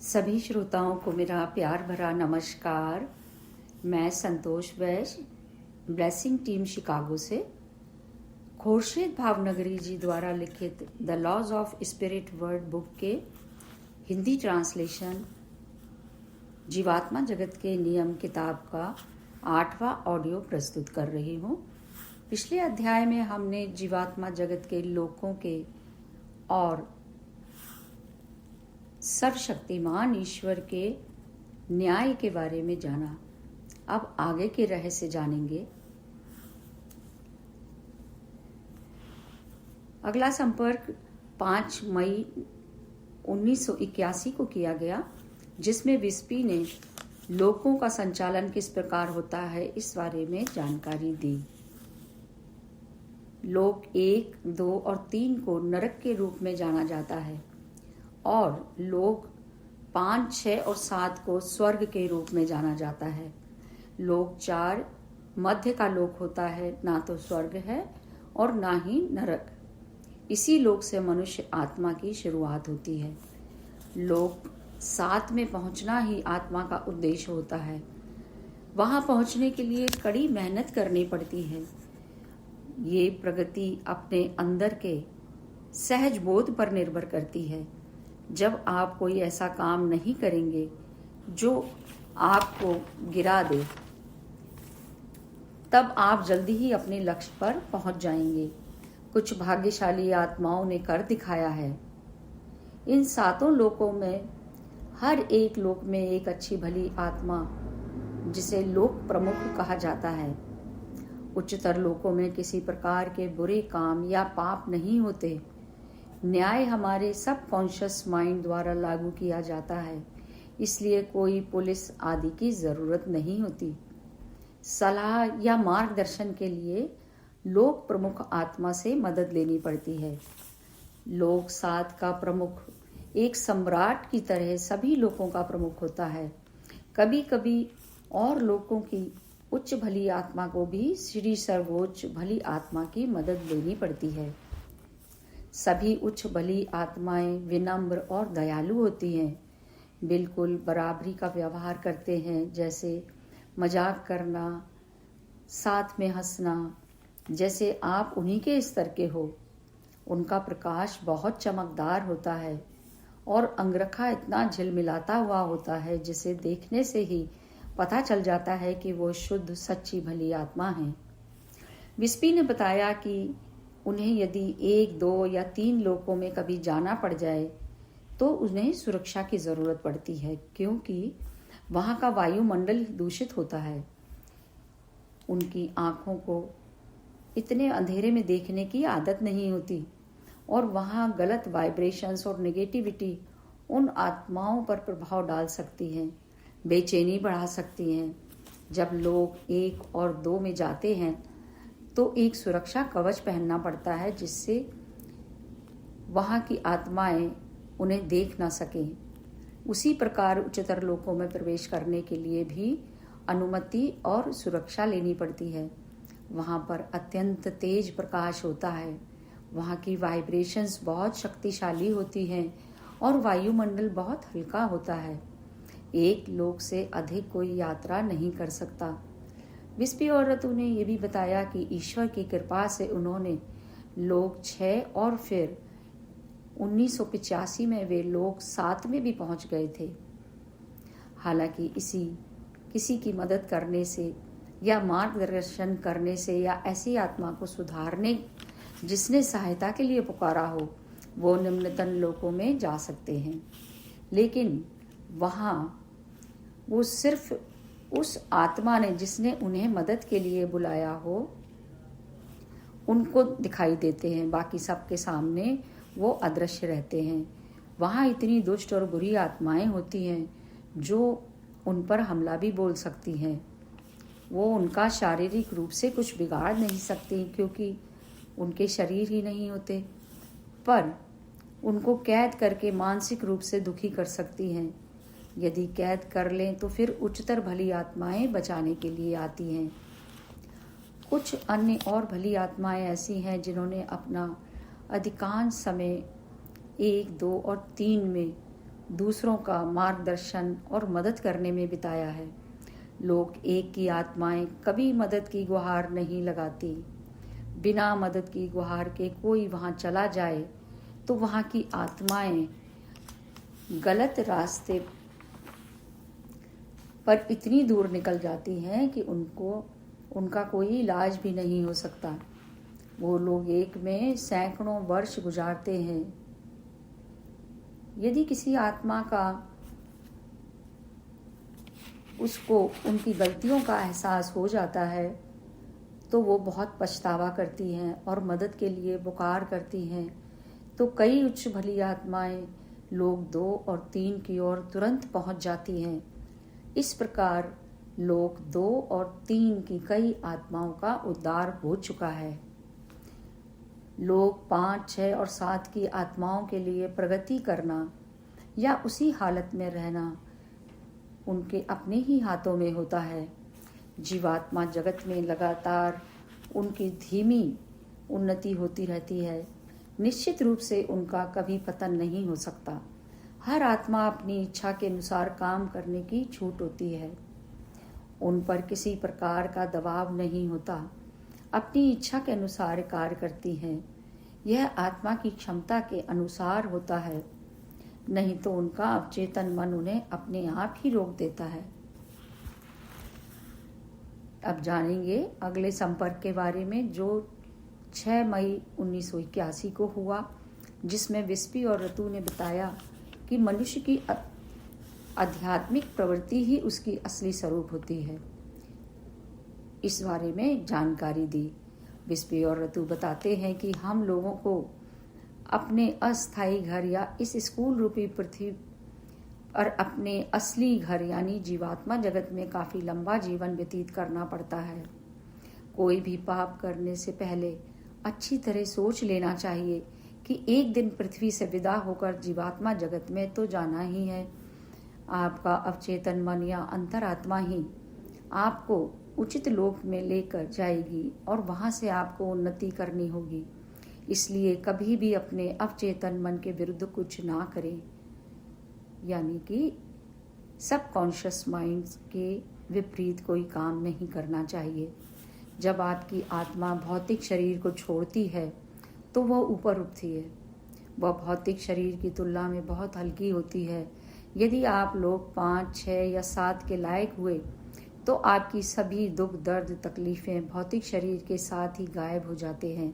सभी श्रोताओं को मेरा प्यार भरा नमस्कार। मैं संतोष वैश्य, ब्लेसिंग टीम शिकागो से। खुर्शीद भावनगरी जी द्वारा लिखित the laws of spirit world book के हिंदी ट्रांसलेशन जीवात्मा जगत के नियम किताब का 8वां ऑडियो प्रस्तुत कर रही हूँ। पिछले अध्याय में हमने जीवात्मा जगत के लोकों के और सर्वशक्तिमान ईश्वर के न्याय के बारे में जाना। अब आगे के रहस्य जानेंगे। अगला संपर्क 5 मई 1981 को किया गया, जिसमें विस्पी ने लोकों का संचालन किस प्रकार होता है इस बारे में जानकारी दी। लोक 1, 2 और 3 को नरक के रूप में जाना जाता है और लोक 5, 6 और 7 को स्वर्ग के रूप में जाना जाता है। लोक 4 मध्य का लोक होता है, ना तो स्वर्ग है और ना ही नरक। इसी लोक से मनुष्य आत्मा की शुरुआत होती है। लोक 7 में पहुंचना ही आत्मा का उद्देश्य होता है। वहां पहुंचने के लिए कड़ी मेहनत करनी पड़ती है। ये प्रगति अपने अंदर के सहज बोध पर निर्भर करती है। जब आप कोई ऐसा काम नहीं करेंगे जो आपको गिरा दे, तब आप जल्दी ही अपने लक्ष्य पर पहुंच जाएंगे। कुछ भाग्यशाली आत्माओं ने कर दिखाया है। इन 7 लोकों में हर एक लोक में एक अच्छी भली आत्मा, जिसे लोक प्रमुख कहा जाता है। उच्चतर लोकों में किसी प्रकार के बुरे काम या पाप नहीं होते। न्याय हमारे सबकॉन्शियस माइंड द्वारा लागू किया जाता है, इसलिए कोई पुलिस आदि की जरूरत नहीं होती। सलाह या मार्गदर्शन के लिए लोक प्रमुख आत्मा से मदद लेनी पड़ती है। लोक 7 का प्रमुख एक सम्राट की तरह सभी लोकों का प्रमुख होता है। कभी कभी और लोकों की उच्च भली आत्मा को भी श्री सर्वोच्च भली आत्मा की मदद लेनी पड़ती है। सभी उच्च भली आत्माएं विनम्र और दयालु होती हैं, बिल्कुल बराबरी का व्यवहार करते हैं, जैसे मजाक करना, साथ में हंसना, जैसे आप उन्हीं के स्तर के हो। उनका प्रकाश बहुत चमकदार होता है और अंगरखा इतना झिलमिलाता हुआ होता है, जिसे देखने से ही पता चल जाता है कि वो शुद्ध सच्ची भली आत्मा है। विस्पी ने बताया कि उन्हें यदि 1, 2 या 3 लोकों में कभी जाना पड़ जाए तो उन्हें सुरक्षा की जरूरत पड़ती है, क्योंकि वहां का वायुमंडल दूषित होता है। उनकी आंखों को इतने अंधेरे में देखने की आदत नहीं होती और वहां गलत वाइब्रेशंस और नेगेटिविटी उन आत्माओं पर प्रभाव डाल सकती हैं, बेचैनी बढ़ा सकती हैं। जब लोग 1 और 2 में जाते हैं तो एक सुरक्षा कवच पहनना पड़ता है, जिससे वहां की आत्माएं उन्हें देख ना सकें। उसी प्रकार उच्चतर लोकों में प्रवेश करने के लिए भी अनुमति और सुरक्षा लेनी पड़ती है। वहां पर अत्यंत तेज प्रकाश होता है। वहां की वाइब्रेशंस बहुत शक्तिशाली होती हैं और वायुमंडल बहुत हल्का होता है। एक लोक से अधिक कोई यात्रा नहीं कर सकता। विस्पी और रतु ने यह भी बताया कि ईश्वर की कृपा से उन्होंने लोक 6 और फिर 1985 में वे लोक 7 में भी पहुंच गए थे। हालांकि किसी की मदद करने से या मार्गदर्शन करने से या ऐसी आत्मा को सुधारने जिसने सहायता के लिए पुकारा हो, वो निम्नतम लोकों में जा सकते हैं। लेकिन वहाँ वो सिर्फ उस आत्मा ने जिसने उन्हें मदद के लिए बुलाया हो उनको दिखाई देते हैं। बाकी सबके सामने वो अदृश्य रहते हैं। वहाँ इतनी दुष्ट और बुरी आत्माएं होती हैं जो उन पर हमला भी बोल सकती हैं। वो उनका शारीरिक रूप से कुछ बिगाड़ नहीं सकती, क्योंकि उनके शरीर ही नहीं होते, पर उनको कैद करके मानसिक रूप से दुखी कर सकती हैं। यदि कैद कर लें तो फिर उच्चतर भली आत्माएं बचाने के लिए आती हैं। कुछ अन्य और भली आत्माएं ऐसी हैं जिन्होंने अपना अधिकांश समय 1, 2 और 3 में दूसरों का मार्गदर्शन और मदद करने में बिताया है। लोक एक की आत्माएं कभी मदद की गुहार नहीं लगाती। बिना मदद की गुहार के कोई वहां चला जाए तो वहां की आत्माएं गलत रास्ते पर इतनी दूर निकल जाती हैं कि उनका कोई इलाज भी नहीं हो सकता। वो लोग एक में सैकड़ों वर्ष गुजारते हैं। यदि किसी आत्मा का उसको उनकी गलतियों का एहसास हो जाता है तो वो बहुत पछतावा करती हैं और मदद के लिए पुकार करती हैं। तो कई उच्च भली आत्माएं लोक 2 और 3 की ओर तुरंत पहुंच जाती हैं। इस प्रकार लोक 2 और 3 की कई आत्माओं का उद्धार हो चुका है। लोक 5, 6 और 7 की आत्माओं के लिए प्रगति करना या उसी हालत में रहना उनके अपने ही हाथों में होता है। जीवात्मा जगत में लगातार उनकी धीमी उन्नति होती रहती है। निश्चित रूप से उनका कभी पतन नहीं हो सकता। हर आत्मा अपनी इच्छा के अनुसार काम करने की छूट होती है। उन पर किसी प्रकार का दबाव नहीं होता। अपनी इच्छा के अनुसार कार्य करती हैं। यह आत्मा की क्षमता के अनुसार होता है, नहीं तो उनका अवचेतन मन उन्हें अपने आप ही रोक देता है। अब जानेंगे अगले संपर्क के बारे में जो 6 मई 1981 को हुआ, जिसमें विस्पी और रतु ने बताया कि मनुष्य की आध्यात्मिक प्रवृत्ति ही उसकी असली स्वरूप होती है। इस बारे में जानकारी दी। विस्पी और रतु बताते हैं कि हम लोगों को अपने अस्थायी घर या इस स्कूल रूपी पृथ्वी और अपने असली घर यानी जीवात्मा जगत में काफी लंबा जीवन व्यतीत करना पड़ता है। कोई भी पाप करने से पहले अच्छी तरह सोच लेना चाहिए कि एक दिन पृथ्वी से विदा होकर जीवात्मा जगत में तो जाना ही है। आपका अवचेतन मन या अंतरात्मा ही आपको उचित लोक में लेकर जाएगी और वहां से आपको उन्नति करनी होगी। इसलिए कभी भी अपने अवचेतन मन के विरुद्ध कुछ ना करें, यानी कि सबकॉन्शियस माइंड के विपरीत कोई काम नहीं करना चाहिए। जब आपकी आत्मा भौतिक शरीर को छोड़ती है तो वह ऊपर उठती है। वह भौतिक शरीर की तुलना में बहुत हल्की होती है। यदि आप लोग 5, 6 या 7 के लायक हुए तो आपकी सभी दुख, दर्द, तकलीफें भौतिक शरीर के साथ ही गायब हो जाते हैं।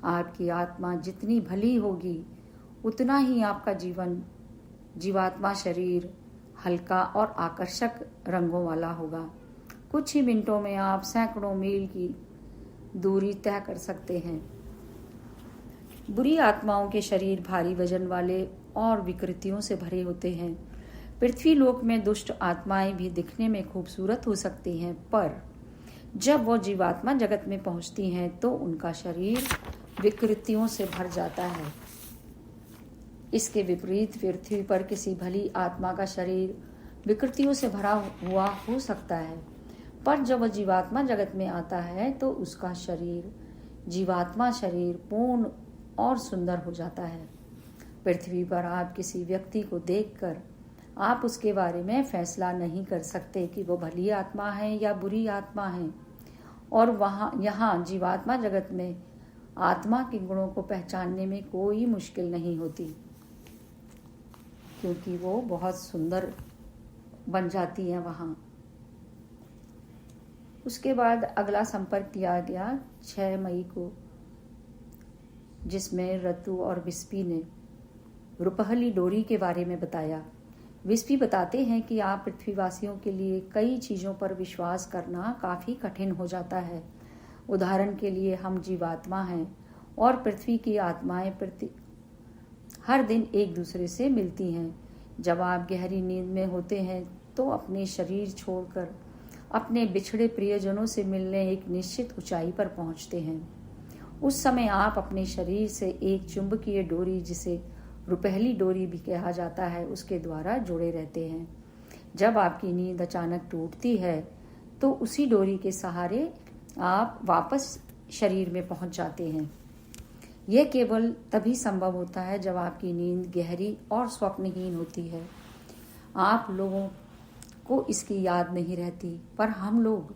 आपकी आत्मा जितनी भली होगी उतना ही आपका जीवात्मा शरीर हल्का और आकर्षक रंगों वाला होगा। कुछ ही मिनटों में आप सैकड़ों मील की दूरी तय कर सकते हैं। बुरी आत्माओं के शरीर भारी वजन वाले और विकृतियों से भरे होते हैं। पृथ्वी लोक में दुष्ट आत्माएं भी दिखने में खूबसूरत हो सकती हैं, पर जब वो जीवात्मा जगत में पहुंचती हैं तो उनका शरीर विकृतियों से भर जाता है। इसके विपरीत पृथ्वी पर किसी भली आत्मा का शरीर विकृतियों से भरा हुआ हो सकता है, पर जब वह जीवात्मा जगत में आता है तो उसका शरीर जीवात्मा शरीर पूर्ण और सुंदर हो जाता है। पृथ्वी पर आप किसी व्यक्ति को देखकर आप उसके बारे में फैसला नहीं कर सकते कि वो भली आत्मा है या बुरी आत्मा है, और यहाँ जीवात्मा जगत में आत्मा के गुणों को पहचानने में कोई मुश्किल नहीं होती, क्योंकि वो बहुत सुंदर बन जाती है वहाँ। उसके बाद अगला संपर्क किया गया 6 मई को, जिसमें रतु और विस्पी ने रुपहली डोरी के बारे में बताया। विस्पी बताते हैं कि आप पृथ्वीवासियों के लिए कई चीज़ों पर विश्वास करना काफ़ी कठिन हो जाता है। उदाहरण के लिए हम जीवात्मा हैं और पृथ्वी की आत्माएं हर दिन एक दूसरे से मिलती हैं। जब आप गहरी नींद में होते हैं तो अपने शरीर छोड़कर अपने बिछड़े प्रियजनों से मिलने एक निश्चित ऊंचाई पर पहुंचते हैं। उस समय आप अपने शरीर से एक चुंबकीय डोरी, जिसे रुपहली डोरी भी कहा जाता है, उसके द्वारा जुड़े रहते हैं। जब आपकी नींद अचानक टूटती है तो उसी डोरी के सहारे आप वापस शरीर में पहुंच जाते हैं। यह केवल तभी संभव होता है जब आपकी नींद गहरी और स्वप्नहीन होती है। आप लोगों को इसकी याद नहीं रहती, पर हम लोग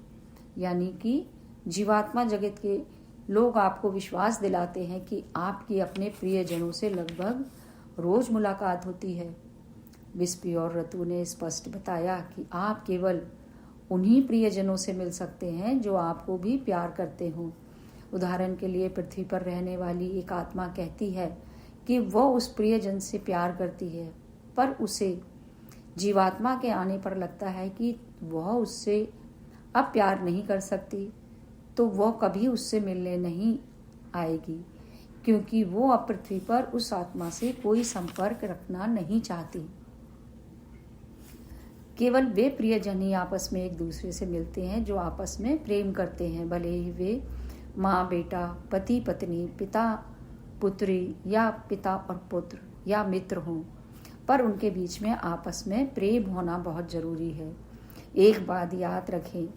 यानी कि जीवात्मा जगत के लोग आपको विश्वास दिलाते हैं कि आपकी अपने प्रियजनों से लगभग रोज मुलाकात होती है। विस्पी और रतु ने स्पष्ट बताया कि आप केवल उन्हीं प्रियजनों से मिल सकते हैं जो आपको भी प्यार करते हों। उदाहरण के लिए पृथ्वी पर रहने वाली एक आत्मा कहती है कि वह उस प्रियजन से प्यार करती है, पर उसे जीवात्मा के आने पर लगता है कि वह उससे अब प्यार नहीं कर सकती, तो वह कभी उससे मिलने नहीं आएगी, क्योंकि वो अब पृथ्वी पर उस आत्मा से कोई संपर्क रखना नहीं चाहती। केवल वे प्रियजन ही आपस में एक दूसरे से मिलते हैं जो आपस में प्रेम करते हैं, भले ही वे माँ बेटा, पति पत्नी, पिता पुत्री या पिता और पुत्र या मित्र हों, पर उनके बीच में आपस में प्रेम होना बहुत जरूरी है। एक बात याद रखें,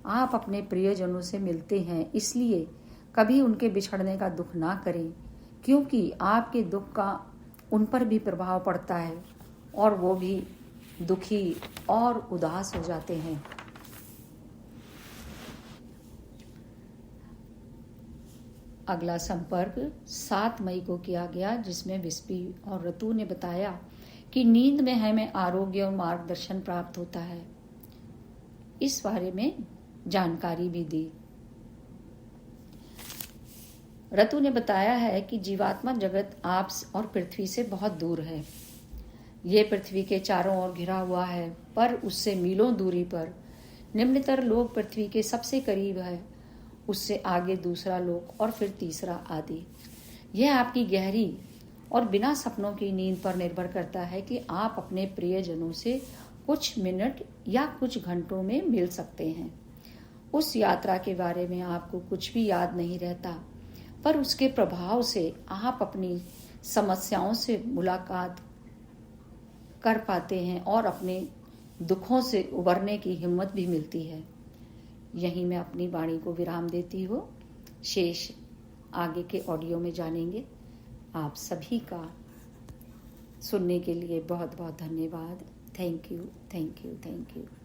आप अपने प्रियजनों से मिलते हैं, इसलिए कभी उनके बिछड़ने का दुख ना करें, क्योंकि आपके दुख का उन पर भी प्रभाव पड़ता है और वो भी दुखी और उदास हो जाते हैं। अगला संपर्क 7 मई को किया गया, जिसमें विस्पी और रतु ने बताया कि नींद में हमें आरोग्य और मार्गदर्शन प्राप्त होता है। इस बारे में जानकारी भी दी। रतु ने बताया है कि जीवात्मा जगत आप और पृथ्वी से बहुत दूर है। ये पृथ्वी के चारों ओर घिरा हुआ है, पर उससे मीलों दूरी पर निम्नतर लोक पृथ्वी के सबसे करीब है, उससे आगे दूसरा लोक और फिर तीसरा आदि। यह आपकी गहरी और बिना सपनों की नींद पर निर्भर करता है कि आप अपने प्रियजनों से कुछ मिनट या कुछ घंटों में मिल सकते हैं। उस यात्रा के बारे में आपको कुछ भी याद नहीं रहता, पर उसके प्रभाव से आप अपनी समस्याओं से मुलाकात कर पाते हैं और अपने दुखों से उबरने की हिम्मत भी मिलती है। यहीं मैं अपनी वाणी को विराम देती हूँ। शेष आगे के ऑडियो में जानेंगे। आप सभी का सुनने के लिए बहुत बहुत धन्यवाद। Thank you, thank you, thank you.